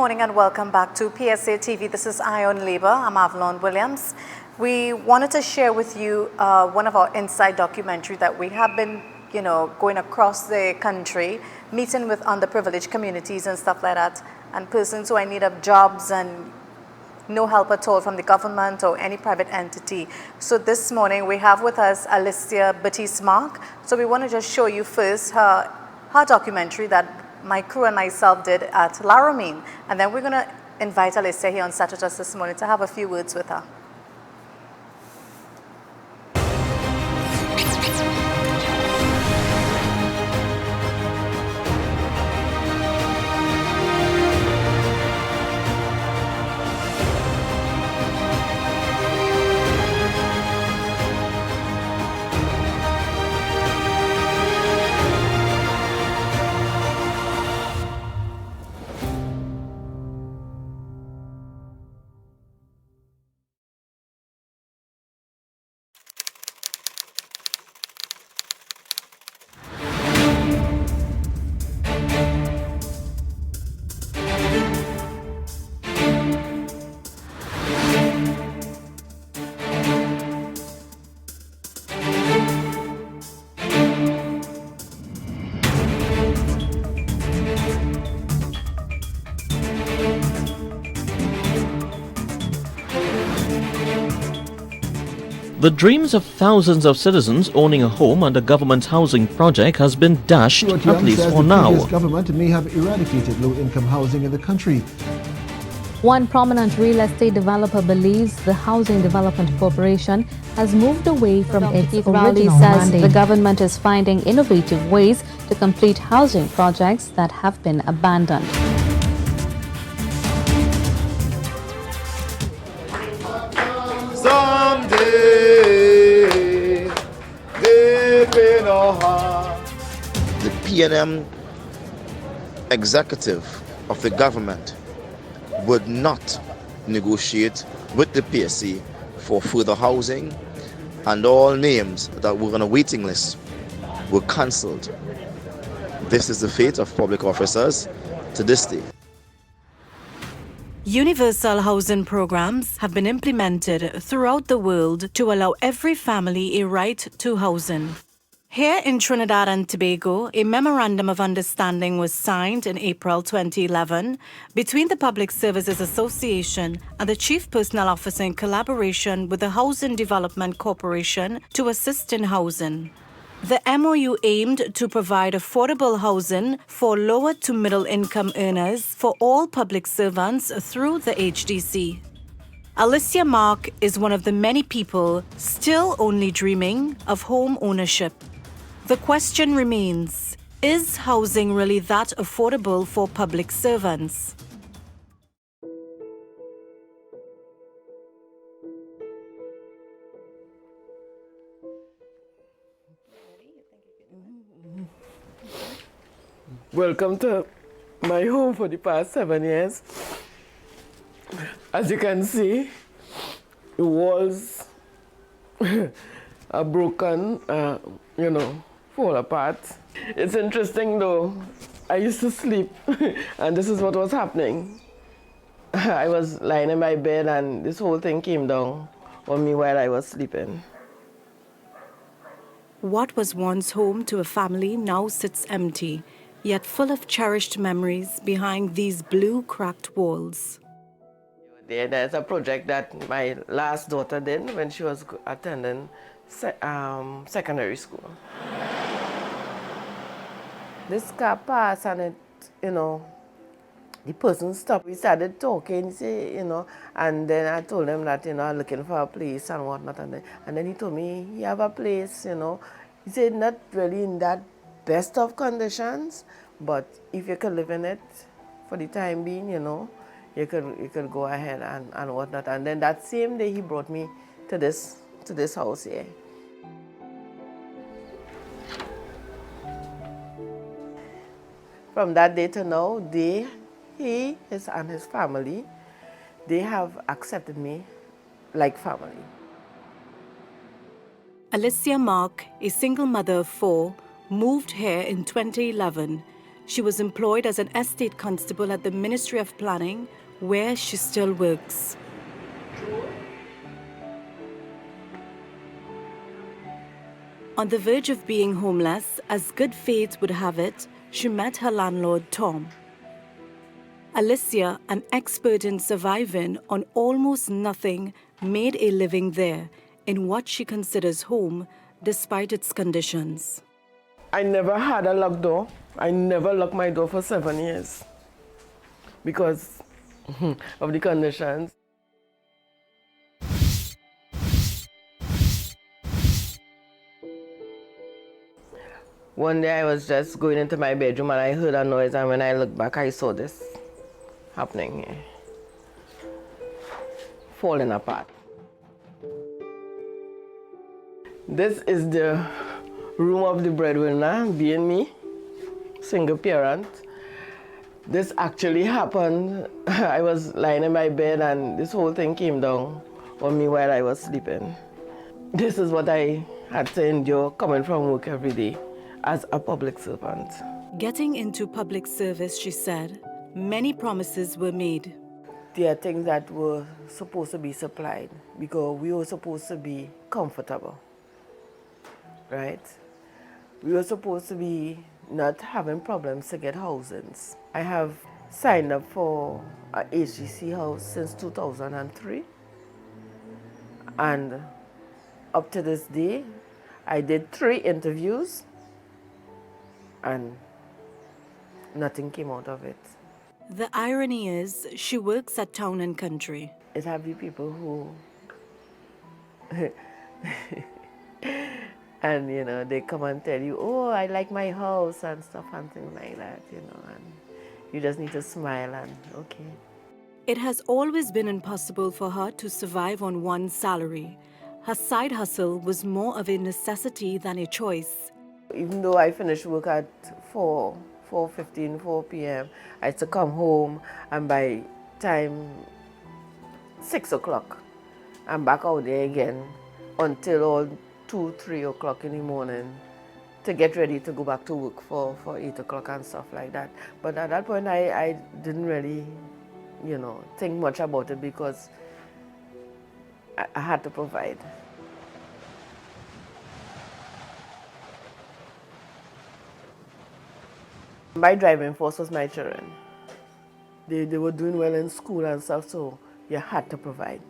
morning and welcome back to PSA TV. This is Eye on Labor. I'm Avalon Williams. We wanted to share with you one of our inside documentary that we have been, going across the country, meeting with underprivileged communities and stuff like that, and persons who are in need of jobs and no help at all from the government or any private entity. So this morning we have with us Alicia Baptise-Mark. So we want to just show you first her documentary that my crew and myself did at Laramine. And then we're going to invite Alicia here on Saturday this morning to have a few words with her. The dreams of thousands of citizens owning a home under government's housing project has been dashed, at least for now. The previous government may have eradicated low-income housing in the country. One prominent real estate developer believes the Housing Development Corporation has moved away from its original mandate. The government is finding innovative ways to complete housing projects that have been abandoned. The P&M executive of the government would not negotiate with the PSC for further housing, and all names that were on a waiting list were cancelled. This is the fate of public officers to this day. Universal housing programs have been implemented throughout the world to allow every family a right to housing. Here in Trinidad and Tobago, a Memorandum of Understanding was signed in April 2011 between the Public Services Association and the Chief Personnel Officer in collaboration with the Housing Development Corporation to assist in housing. The MOU aimed to provide affordable housing for lower to middle income earners for all public servants through the HDC. Alicia Mark is one of the many people still only dreaming of home ownership. The question remains, is housing really that affordable for public servants? Welcome to my home for the past 7 years. As you can see, the walls are broken, fall apart. It's interesting though, I used to sleep and this is what was happening. I was lying in my bed and this whole thing came down on me while I was sleeping. What was once home to a family now sits empty, yet full of cherished memories behind these blue cracked walls. There's a project that my last daughter did when she was attending secondary school. This car passed and it, the person stopped. We started talking, and then I told him that, I'm looking for a place and whatnot. And then he told me he have a place, He said not really in that best of conditions, but if you could live in it for the time being, you could go ahead and whatnot. And then that same day he brought me to this house here. From that day to now, he and his family, they have accepted me like family. Alicia Mark, a single mother of 4, moved here in 2011. She was employed as an estate constable at the Ministry of Planning, where she still works. On the verge of being homeless, as good fate would have it, she met her landlord, Tom. Alicia, an expert in surviving on almost nothing, made a living there in what she considers home, despite its conditions. I never had a locked door. I never locked my door for 7 years because of the conditions. One day I was just going into my bedroom and I heard a noise, and when I looked back I saw this happening here. Falling apart. This is the room of the breadwinner, being me, single parent. This actually happened. I was lying in my bed and this whole thing came down on me while I was sleeping. This is what I had to endure coming from work every day as a public servant. Getting into public service, she said, many promises were made. There are things that were supposed to be supplied because we were supposed to be comfortable, right? We were supposed to be not having problems to get housings. I have signed up for a HGC house since 2003, and up to this day, I did 3 interviews and nothing came out of it. The irony is, she works at Town and Country. It have the people who and you know, they come and tell you, oh, I like my house and stuff and things like that, you know, and you just need to smile and okay. It has always been impossible for her to survive on one salary. Her side hustle was more of a necessity than a choice. Even though I finished work at 4:15, 4 p.m., I used to come home, and by time 6 o'clock, I'm back out there again until all 2, 3 o'clock in the morning to get ready to go back to work for 8 o'clock and stuff like that. But at that point, I didn't really, you know, think much about it because I had to provide. My driving force was my children. They were doing well in school and stuff, so you had to provide.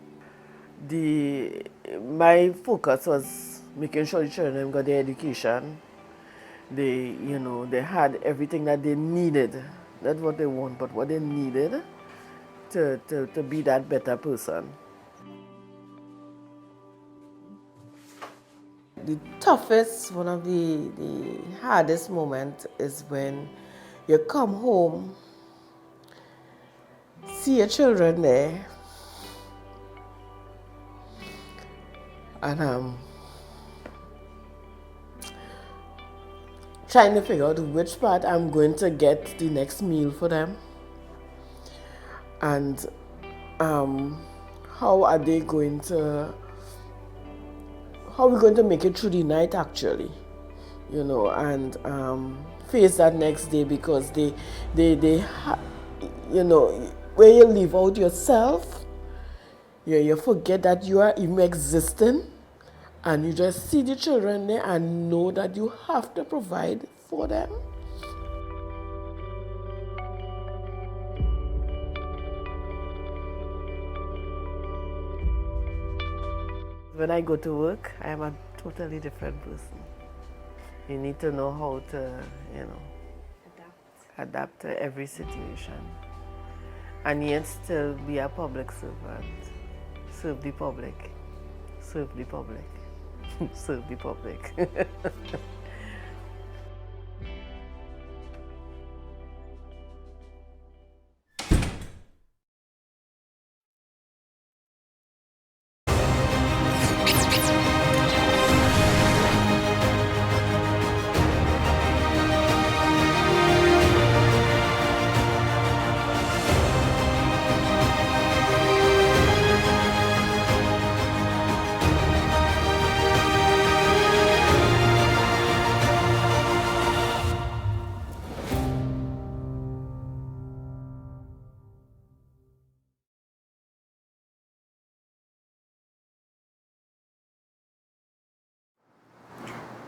My focus was making sure the children got their education. They had everything that they needed. Not what they want, but what they needed to be that better person. The toughest, one of the hardest moments is when you come home, see your children there, and trying to figure out which part I'm going to get the next meal for them, and how are we going to make it through the night actually, you know, and face that next day because they you know, where you leave out yourself, you forget that you are even existing, and you just see the children there and know that you have to provide for them. When I go to work, I am a totally different person. You need to know how to, you know, adapt to every situation. And yet still be a public servant. Serve the public. Serve the public. Serve the public.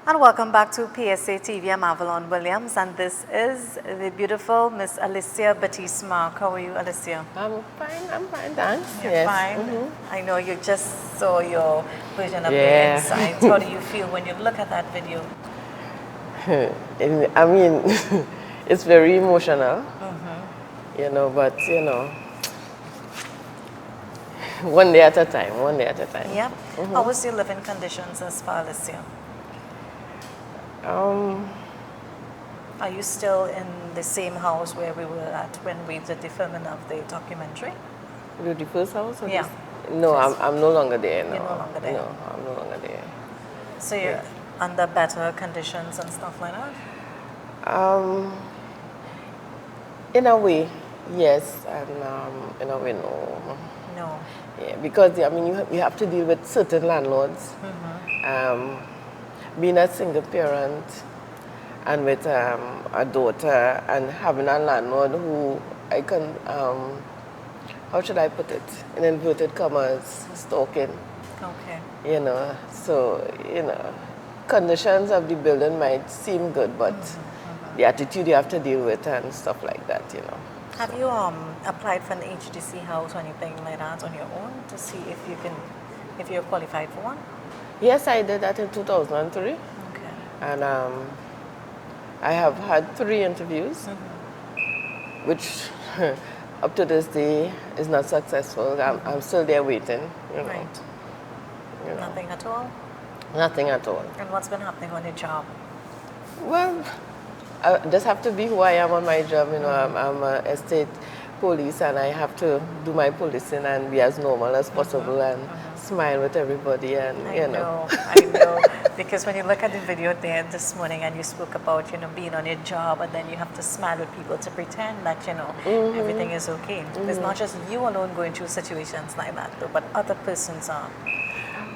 And welcome back to PSA TV. I'm Avalon Williams, and this is the beautiful Miss Alicia Baptise-Mark. How are you, Alicia? I'm fine, thanks. You're Yes. fine. I know you just saw your version of the Yeah. insights. How do you feel when you look at that video? I mean, it's very emotional, you know, but, you know, one day at a time, one day at a time. Yep. How was your living conditions as far, Alicia? Are you still in the same house where we were at when we did the filming of the documentary? The first house? Or Yeah. No, I'm no longer there. No. You're no longer there. No, I'm no longer there. So you're under better conditions and stuff like that? In a way, yes, and in a way, no. No. Yeah, because I mean, you have to deal with certain landlords. Being a single parent and with a daughter and having a landlord who I can, how should I put it, in inverted commas, stalking. Okay. You know, so, you know, conditions of the building might seem good, but the attitude you have to deal with and stuff like that, you know. Have you applied for an HDC house or anything like that on your own to see if you're qualified for one? Yes, I did that in 2003. Okay. And I have had 3 interviews, which up to this day is not successful. I'm still there waiting, you know. Right. You know. Nothing at all? Nothing at all. And what's been happening on your job? Well, I just have to be who I am on my job. You know, I'm a estate police, and I have to do my policing and be as normal as possible and smile with everybody. And I know. Because when you look at the video there this morning and you spoke about, you know, being on your job and then you have to smile with people to pretend that, you know, everything is okay. It's not just you alone going through situations like that, though, but other persons are.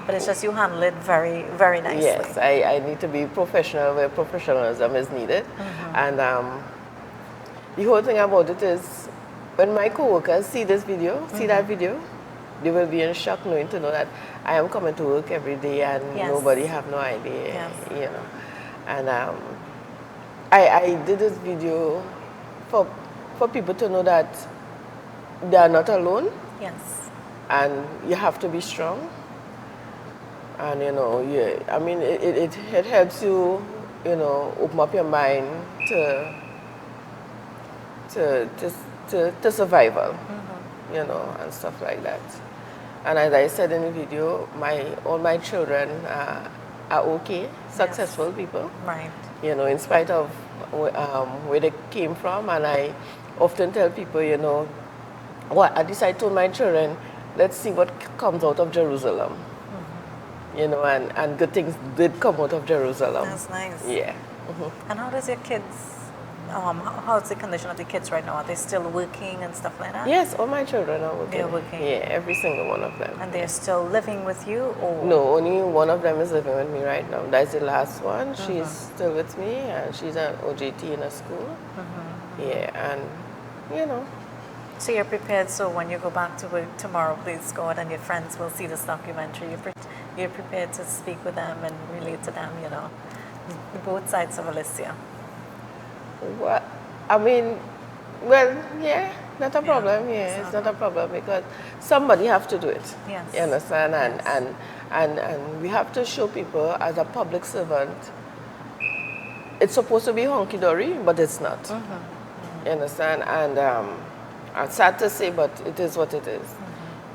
But it's just you handle it very, very nicely. Yes, I need to be professional where professionalism is needed. And the whole thing about it is when my co-workers see this video, see that video, they will be in shock knowing to know that I am coming to work every day and nobody have no idea, you know. And I did this video for people to know that they are not alone. Yes. And you have to be strong. And, you know, I mean, it helps you, you know, open up your mind to survival, you know, and stuff like that. And as I said in the video, all my children are okay, successful people. Right. You know, in spite of where they came from. And I often tell people, you know, at least I told my children, let's see what comes out of Jerusalem. You know, and good things did come out of Jerusalem. That's nice. Yeah. And how does your kids, how's the condition of the kids right now? Are they still working and stuff like that? Yes, all my children are working. They're working? Yeah, every single one of them. And they're still living with you, or? No, only one of them is living with me right now. That's the last one. She's still with me, and she's an OJT in a school. Yeah, and, you know. So you're prepared, so when you go back to work tomorrow, please God, and your friends will see this documentary, you're prepared to speak with them and relate to them, you know, both sides of Alicia. Well, I mean, well, yeah, not a problem. Yeah, it's not a problem because somebody have to do it. Yes. You understand? And we have to show people as a public servant, it's supposed to be honky-dory, but it's not. You understand? And I'm sad to say, but it is what it is.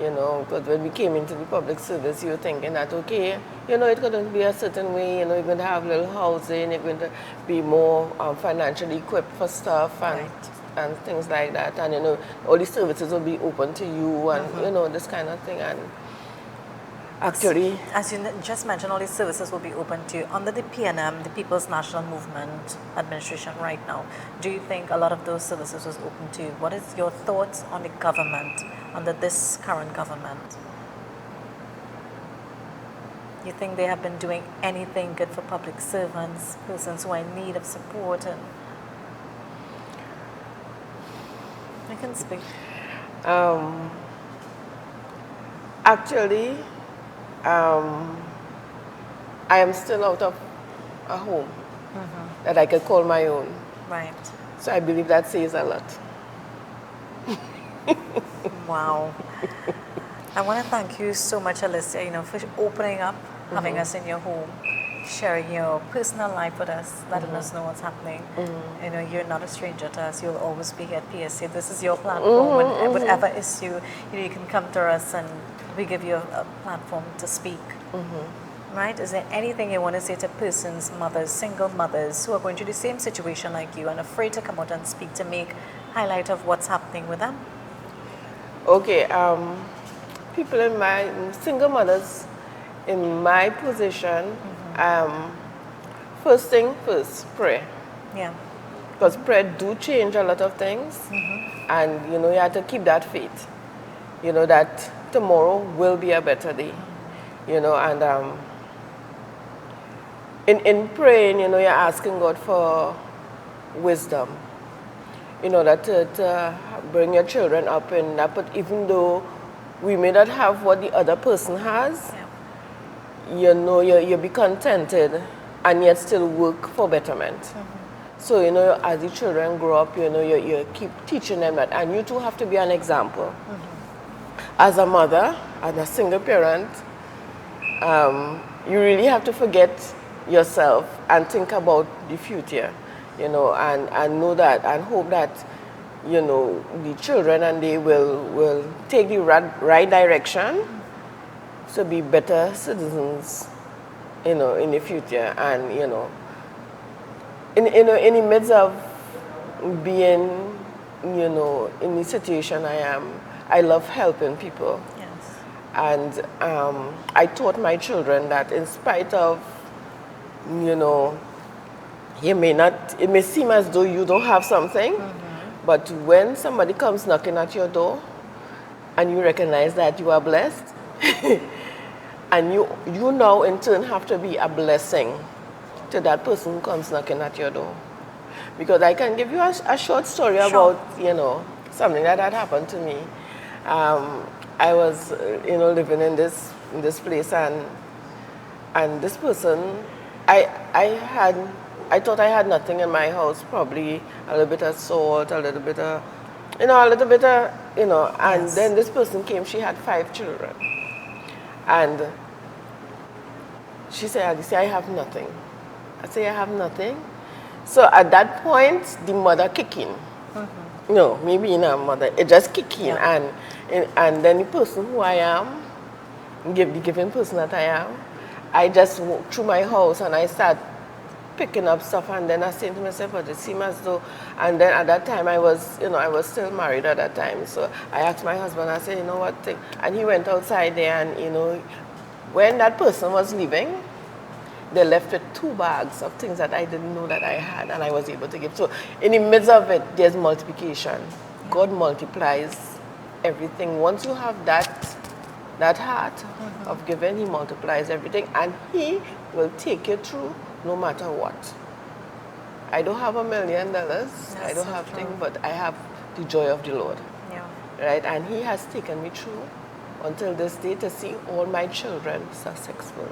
You know, because when we came into the public service, you were thinking that, okay, you know, it's going to be a certain way, you know, you're going to have little housing, you're going to be more financially equipped for stuff and things like that. And, you know, all these services will be open to you and, you know, this kind of thing. And actually, as you just mentioned, all these services will be open to you. Under the PNM, the People's National Movement Administration right now, do you think a lot of those services was open to you? What is your thoughts on the government, under this current government? You think they have been doing anything good for public servants, persons who are in need of support? And you can speak. Actually, I am still out of a home that I could call my own. Right. So I believe that says a lot. Wow. I want to thank you so much, Alicia, for opening up, having us in your home, sharing your personal life with us, letting us know what's happening. You're not a stranger to us. You'll always be here at PSA. This is your platform. And whatever issue, you can come to us and we give you a platform to speak. Right? Is there anything you want to say to persons, mothers, single mothers who are going through the same situation like you and afraid to come out and speak, to make highlight of what's happening with them? Okay, people single mothers in my position, first thing first, pray. Yeah. Because prayer do change a lot of things. And, you have to keep that faith. That tomorrow will be a better day. And in praying, you're asking God for wisdom. That to bring your children up in that, but even though we may not have what the other person has, you be contented and yet still work for betterment. So, as the children grow up, you keep teaching them that, and you too have to be an example. As a mother, as a single parent, you really have to forget yourself and think about the future, and know that and hope that, the children and they will take the right direction to be better citizens, in the future. And, in the midst of being, in the situation I am, I love helping people. Yes. And I taught my children that in spite of, it may seem as though you don't have something, but when somebody comes knocking at your door and you recognize that you are blessed, and you now in turn have to be a blessing to that person who comes knocking at your door. Because I can give you a short story about, something that had happened to me. I was, living in this place, and this person, I thought I had nothing in my house, probably a little bit of salt, a little bit of, and then this person came, she had 5 children. And she said, Alicia, I have nothing. I say, I have nothing. So at that point, the mother kicked in. No, me being a mother, it just kicked in. And then the person who I am, the given person that I am, I just walked through my house and I started picking up stuff, and then I said to myself, but it seemed as though, and then at that time I was still married at that time. So I asked my husband, I said, what thing? And he went outside there, and when that person was leaving, they left with 2 bags of things that I didn't know that I had, and I was able to give. So in the midst of it, there's multiplication. God multiplies everything. Once you have that heart of giving, he multiplies everything, and he will take you through no matter what. I don't have $1 million. I don't have things, but I have the joy of the Lord. Yeah. Right? And he has taken me through until this day to see all my children successful.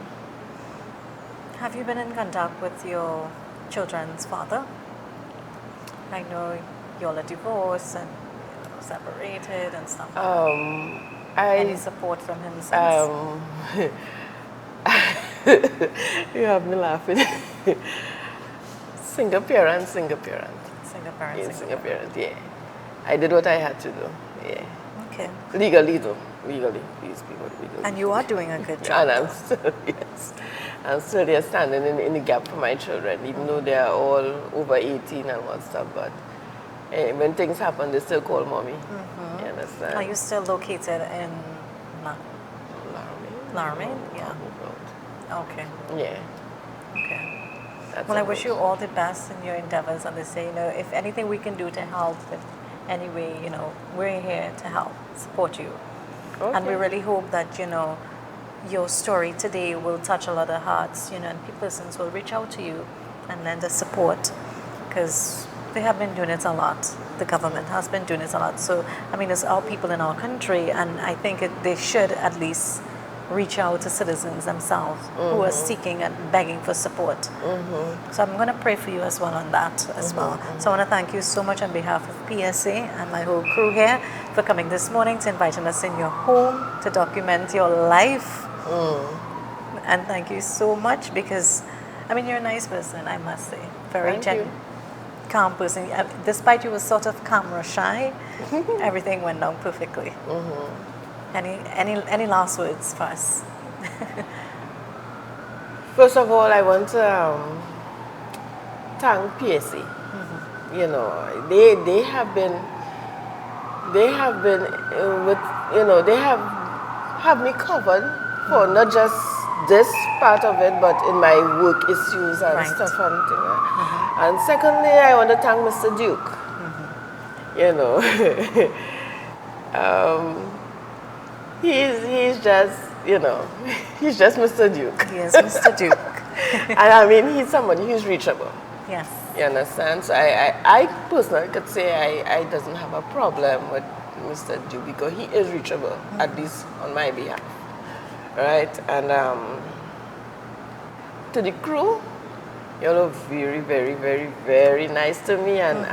Have you been in contact with your children's father? I know you all are divorced and separated and stuff. Any support from him since? You have me laughing. Single parent. Single parent. Yeah. I did what I had to do. Yeah. Okay. Legally though. Please be legally. And you are doing a good job. And I'm still there standing in the gap for my children, even though they are all over 18 and what stuff. But when things happen, they still call mommy. You understand? Are you still located in Laramie? Yeah. Okay. Yeah. Okay. Well, I wish you all the best in your endeavors, and they say, if anything we can do to help in any way, we're here to help, support you. Okay. And we really hope that, your story today will touch a lot of hearts, and persons will reach out to you and lend us support, because they have been doing it a lot. The government has been doing it a lot. So, it's our people in our country, and I think they should at least reach out to citizens themselves who are seeking and begging for support. So I'm going to pray for you as well on that as well. So I want to thank you so much on behalf of PSA and my whole crew here for coming this morning, to inviting us in your home to document your life. And thank you so much, because I mean, you're a nice person, I must say. Very genuine, calm person. Despite you were sort of camera shy, everything went down perfectly. Any last words for us? First of all, I want to thank PSA. You know, they have been with, you know, they have me covered for not just this part of it, but in my work issues and stuff and things. And secondly, I want to thank Mr. Duke. You know, he's just, you know, he's just Mr. Duke. He is Mr. Duke. And I mean, he's somebody who's reachable. Yes. You understand? So I personally could say I doesn't have a problem with Mr. Duke, because he is reachable, at least on my behalf. Right? And to the crew, you all are very, very, very, very nice to me and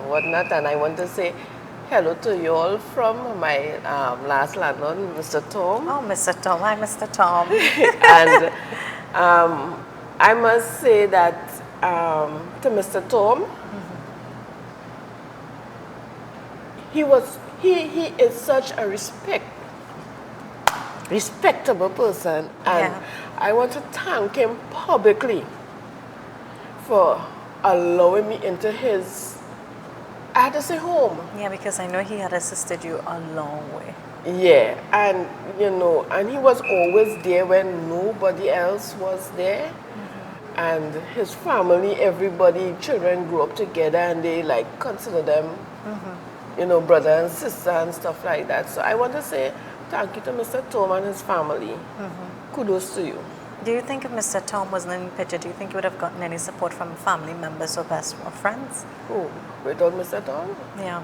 whatnot. And I want to say hello to you all from my last landlord, Mr. Tom. Oh, Mr. Tom. Hi, Mr. Tom. And I must say that to Mr. Tom, he is such a respectable person, and I want to thank him publicly for allowing me into his, I had to say, home. Yeah, because I know he had assisted you a long way. Yeah, and you know, and he was always there when nobody else was there. And his family, everybody, children grew up together, and they like consider them, you know, brother and sister and stuff like that. So I want to say thank you to Mr. Tom and his family. Kudos to you. Do you think if Mr. Tom wasn't in the picture, do you think you would have gotten any support from family members or best or friends? Oh, without Mr. Tom? Yeah.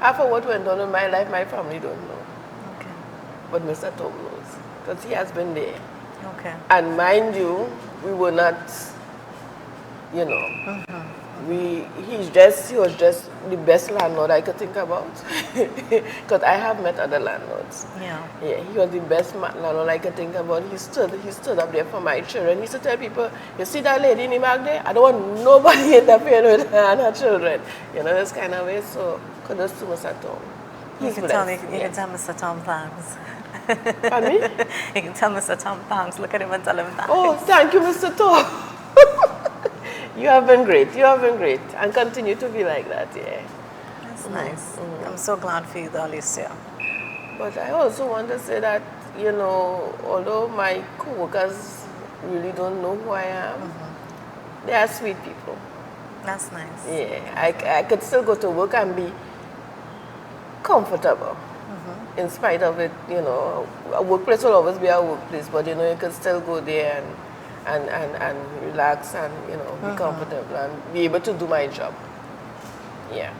After what went on in my life, my family don't know. Okay. But Mr. Tom knows, because he has been there. Okay. And mind you, we were not, you know, he was just the best landlord I could think about. Because I have met other landlords. Yeah. Yeah, he was the best landlord I could think about. He stood up there for my children. He used to tell people, you see that lady in the back there? I don't want nobody interfering with her and her children. You know, this kind of way. So kudos to Mr. Tom. You can tell Mr. Tom thanks. Pardon me? You can tell Mr. Tom thanks. Look at him and tell him thanks. Oh, thank you, Mr. Tom. You have been great. You have been great. And continue to be like that, yeah. That's nice. I'm so glad for you, though, Alicia. But I also want to say that, you know, although my co-workers really don't know who I am, they are sweet people. That's nice. Yeah, I could still go to work and be comfortable. In spite of it, you know, a workplace will always be a workplace, but you know, you can still go there and relax and, you know, be comfortable and be able to do my job. Yeah.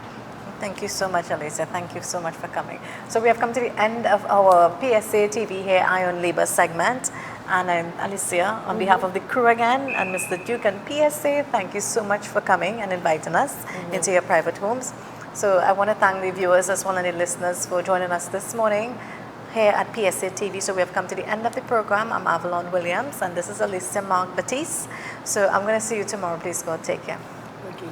Thank you so much, Alicia. Thank you so much for coming. So we have come to the end of our PSA TV here, Iron Labor segment. And I'm Alicia, on behalf of the crew again, and Mr. Duke and PSA, thank you so much for coming and inviting us into your private homes. So I want to thank the viewers as well and the listeners for joining us this morning here at PSA TV. So we have come to the end of the program. I'm Avalon Williams, and this is Alicia Mark Baptiste. So I'm going to see you tomorrow. Please, God, take care. Okay.